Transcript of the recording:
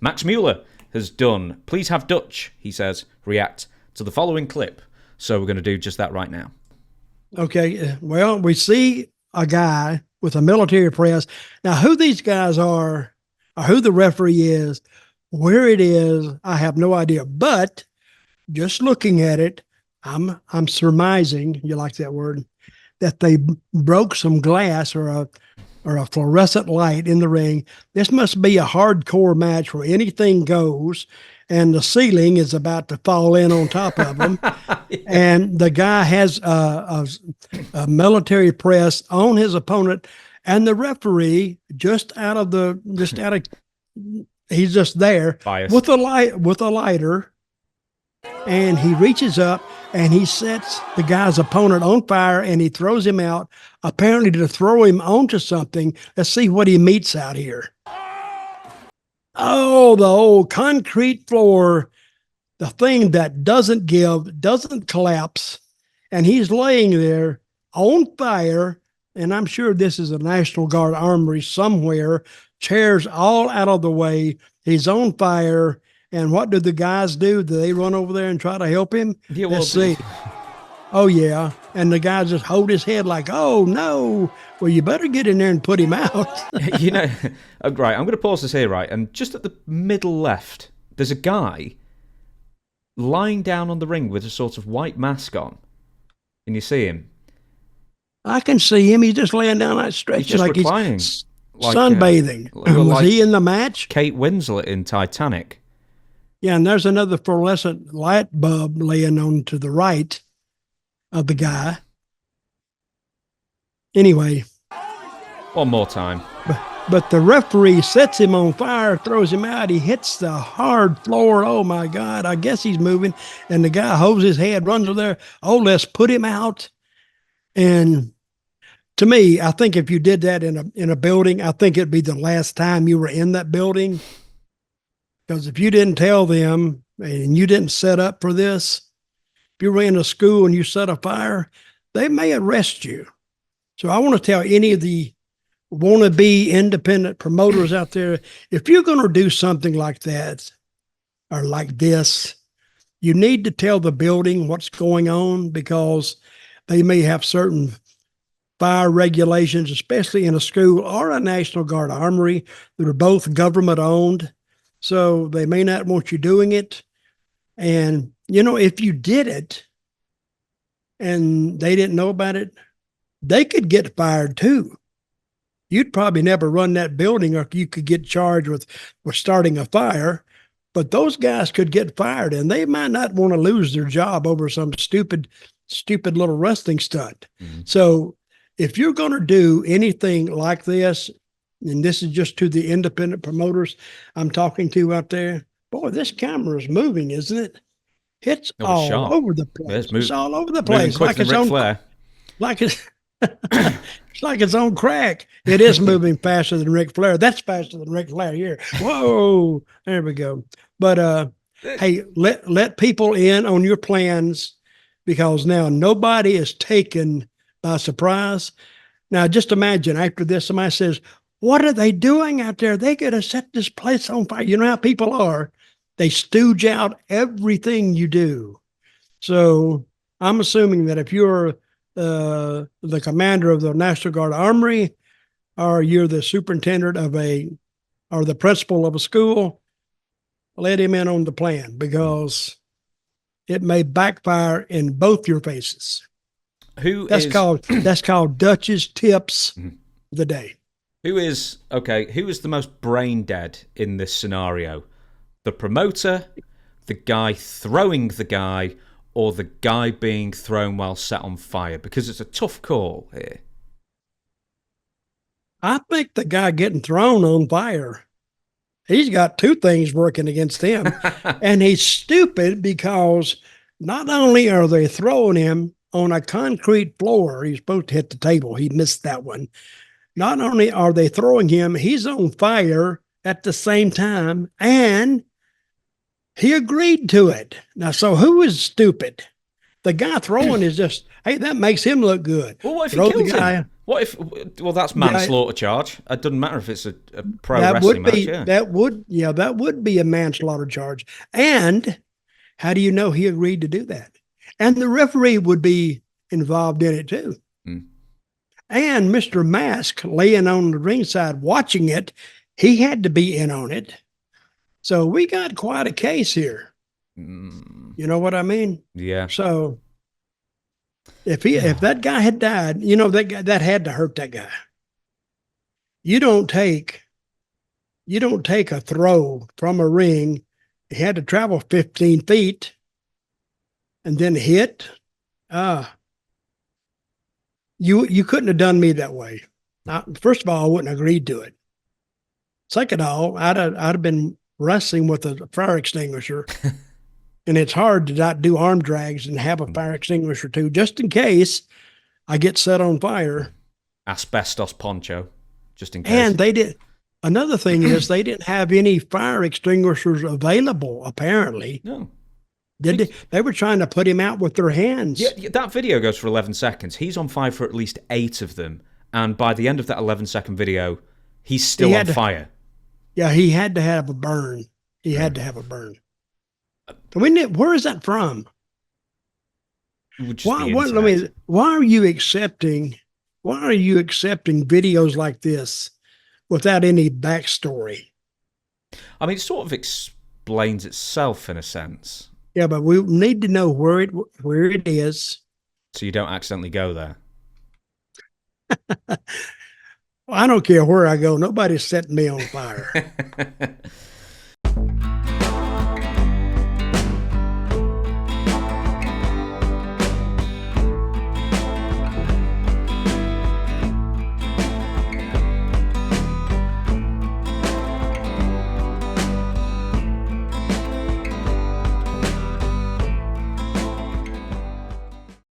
Max Mueller has done Please Have Dutch, he says, react to the following clip. So we're going to do just that right now. Okay, well, we see a guy with a military press. Now, who these guys are, or who the referee is, where it is, I have no idea. But just looking at it, I'm surmising, you like that word, that they broke some glass or a fluorescent light in the ring. This must be a hardcore match where anything goes, and the ceiling is about to fall in on top of them. Yeah. And the guy has a military press on his opponent, and the referee he's just there Biased. with a lighter, and he reaches up and he sets the guy's opponent on fire, and he throws him out, apparently to throw him onto something. Let's see what he meets out here. Oh, the old concrete floor, the thing that doesn't give, doesn't collapse, and he's laying there on fire, and I'm sure this is a National Guard armory somewhere, chairs all out of the way, he's on fire, and what do the guys do? Do they run over there and try to help him? Yeah, Let's see. Oh, yeah. And the guys just hold his head like, oh, no. Well, you better get in there and put him out. You know, right, I'm going to pause this here, right? And just at the middle left, there's a guy lying down on the ring with a sort of white mask on. Can you see him? I can see him. He's just laying down that stretch. He's just like reclining. He's sunbathing. Was he in the match? Kate Winslet in Titanic. Yeah, and there's another fluorescent light bulb laying on to the right of the guy. Anyway. One more time. But the referee sets him on fire, throws him out. He hits the hard floor. Oh, my God. I guess he's moving. And the guy holds his head, runs over there. Oh, let's put him out. And to me, I think if you did that in a building, I think it'd be the last time you were in that building. Because if you didn't tell them and you didn't set up for this, if you were in a school and you set a fire, they may arrest you. So I want to tell any of the wannabe independent promoters out there, if you're going to do something like that or like this, you need to tell the building what's going on, because they may have certain fire regulations, especially in a school or a National Guard armory that are both government owned. So they may not want you doing it. And, you know, if you did it and they didn't know about it, they could get fired too. You'd probably never run that building, or you could get charged with starting a fire, but those guys could get fired, and they might not want to lose their job over some stupid little wrestling stunt. Mm-hmm. So if you're going to do anything like this, and this is just to the independent promoters I'm talking to out there, boy, this camera is moving, isn't it? It's all over the place. It's all over the place. Like it's on, like it's it's like it's on crack. It is moving faster than Ric Flair. That's faster than Ric Flair here. Whoa, there we go. But hey, let people in on your plans, because now nobody is taken by surprise. Now, just imagine after this, somebody says, "What are they doing out there? They could have set this place on fire." You know how people are. They stooge out everything you do. So I'm assuming that if you're the commander of the National Guard Armory, or you're the superintendent of or the principal of a school, let him in on the plan, because it may backfire in both your faces. That's called Dutch's tips of the day. Who is the most brain dead in this scenario? The promoter, the guy throwing the guy, or the guy being thrown while set on fire? Because it's a tough call here. I think the guy getting thrown on fire, he's got two things working against him. And he's stupid, because not only are they throwing him on a concrete floor, he's supposed to hit the table. He missed that one. Not only are they throwing him, he's on fire at the same time, and he agreed to it. Now, so who is stupid? The guy throwing is just, hey, that makes him look good. Well, what if he kills him? What if? Well, that's manslaughter charge. It doesn't matter if it's a pro That wrestling would be match. Yeah. that would be a manslaughter charge. And how do you know he agreed to do that? And the referee would be involved in it too. Mm. And Mr. Mask laying on the ringside watching it, he had to be in on it. So we got quite a case here. You know what I mean? Yeah. So if that guy had died, you know, that had to hurt that guy. You don't take a throw from a ring. He had to travel 15 feet and then hit. You couldn't have done me that way. First of all, I wouldn't have agreed to it. Second of all, I'd have been wrestling with a fire extinguisher. And it's hard to not do arm drags and have a fire extinguisher too, just in case I get set on fire. Asbestos poncho, just in case. And they did. Another thing is they didn't have any fire extinguishers available, apparently. No. Did they? They were trying to put him out with their hands. Yeah, that video goes for 11 seconds. He's on fire for at least 8 of them. And by the end of that 11-second video, he's still on fire. Yeah, he had to have a burn. He had to have a burn. Where is that from? Why are you accepting videos like this without any backstory? I mean, it sort of explains itself in a sense. Yeah, but we need to know where it is. So you don't accidentally go there. I don't care where I go. Nobody's setting me on fire.